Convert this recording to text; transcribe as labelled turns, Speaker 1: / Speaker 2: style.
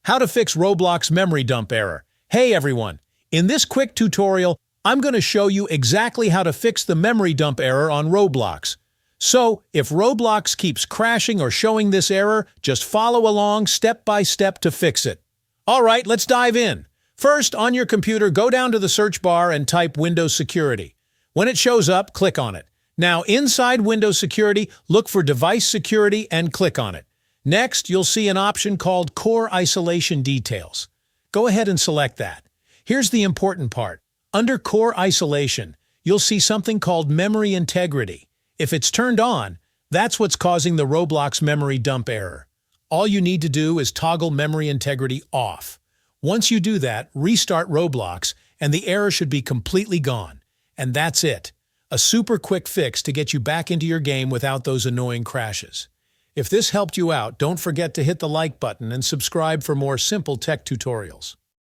Speaker 1: How to fix Roblox memory dump error. Hey everyone! In this quick tutorial, I'm going to show you exactly how to fix the memory dump error on Roblox. So, if Roblox keeps crashing or showing this error, just follow along step by step to fix it. Alright, let's dive in. First, on your computer, go down to the search bar and type Windows Security. When it shows up, click on it. Now, inside Windows Security, look for Device Security and click on it. Next, you'll see an option called Core Isolation Details. Go ahead and select that. Here's the important part. Under Core Isolation, you'll see something called Memory Integrity. If it's turned on, that's what's causing the Roblox memory dump error. All you need to do is toggle Memory Integrity off. Once you do that, restart Roblox, and the error should be completely gone. And that's it. A super quick fix to get you back into your game without those annoying crashes. If this helped you out, don't forget to hit the like button and subscribe for more simple tech tutorials.